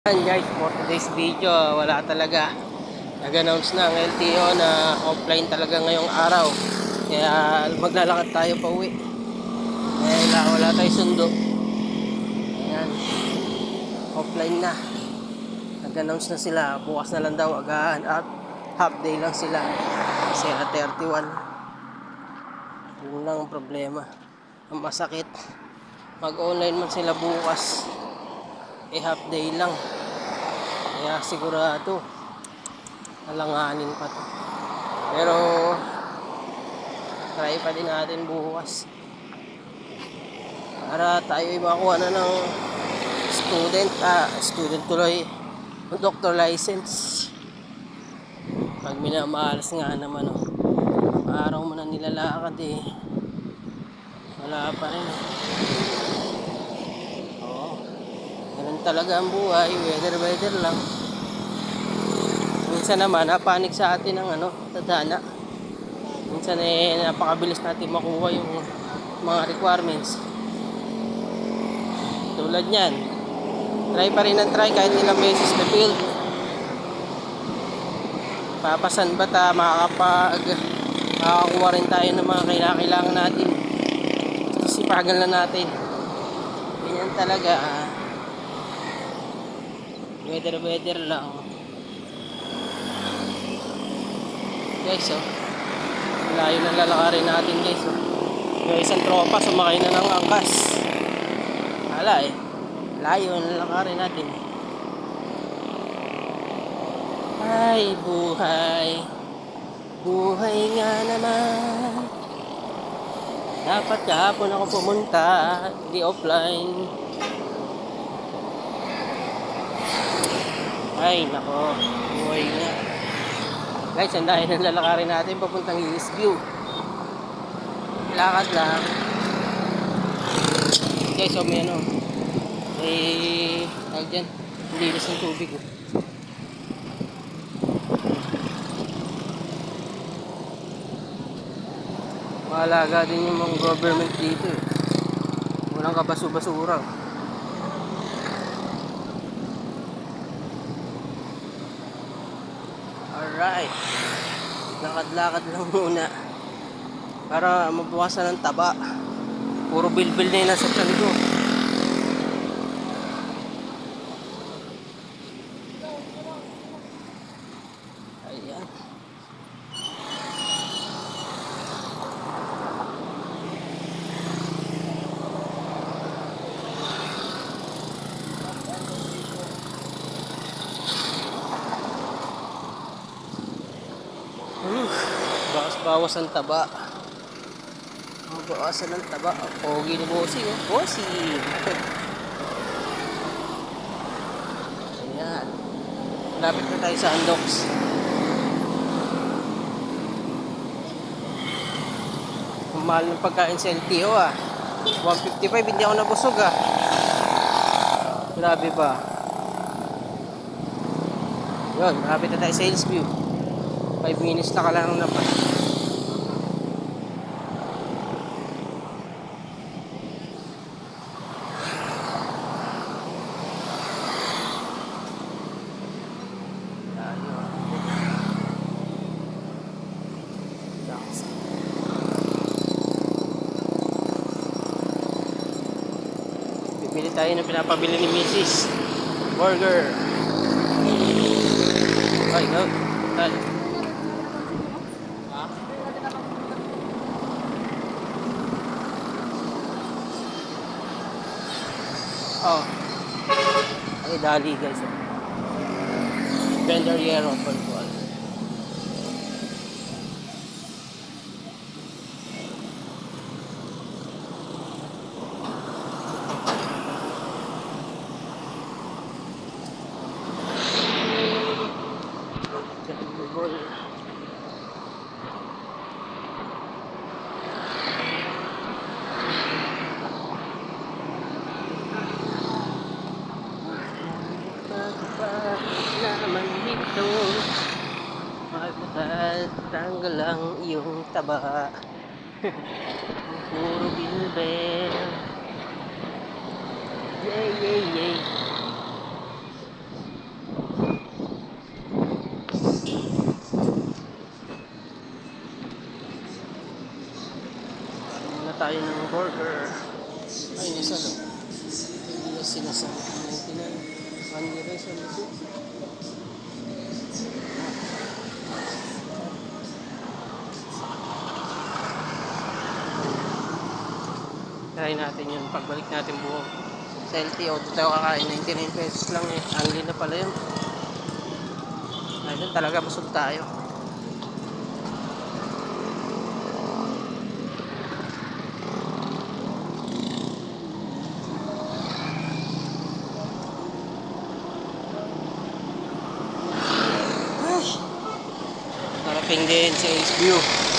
Yan guys, for today's video, wala talaga. Nag-announce na ang LTO na offline talaga ngayong araw. Kaya maglalakad tayo pa uwi. Wala tayong sundo. Ayan, offline na. Nag-announce na sila. Bukas na lang daw agahan at half day lang sila. Kasi 31. Yun lang ang problema. Ang masakit, mag-online man sila bukas. Half day lang. Kaya sigurado alanganin pa to. Pero try pa din natin bukas para tayo makuha na ng student tuloy doctor license. Pag minamalas nga naman araw mo na nilalakad wala pa rin. Ganun talaga ang buhay, weather lang. Minsan naman napanik sa atin ang tadhana. Minsan napakabilis natin makuha yung mga requirements. Tulad niyan, try pa rin ang try kahit ilang beses na field. Papasan ba ta makakakuha rin tayo ng mga kailangan natin. Sisipagan lang natin. Ganyan talaga. Weather lang. Guys, layo na lalakarin natin guys. Yung isang tropa sumakay na ng angkas. Layo na lalakarin natin. Ay, buhay nga naman. Dapat kahapon ako pumunta, hindi offline. Ay, nako, buhay nga. Guys, ang dahil ng lalakarin natin papuntang Eastview. Lakad lang. Guys, may tawag dyan, linis ng tubig. Mahalaga din yung mga government dito. Walang kabasu-basura. Alright, lakad-lakad lang muna para mabawasan ng taba. Puro bilbil na yun nasa tiyan ko. Ayan. Bawas ang taba. Bawasan ng taba. Pogi ni Bossy. Bossy. Ayan. Lapit na tayo sa Andox. Mahal ng pagkain sa LTO 155, hindi ako nabusog Grabe ba? Yun, lapit na tayo sa Hillsview. 5 minutes na ka lang naman. Bibili tayo ng pinapabili ni Mrs. Burger. Ay, go. Tayo. Ay, dali guys. Vendor Yero Control. Naman dito magtatanggal lang iyong taba. Puro bilbel. Yay. Mandi rin sa lusi. Try natin yun. Pagbalik natin buong sa LTO. Dito tayo kakain. 99 pesos lang eh. Angli na pala yun. Ayun talaga busog tayo. Ay! Parating din sa Ace View.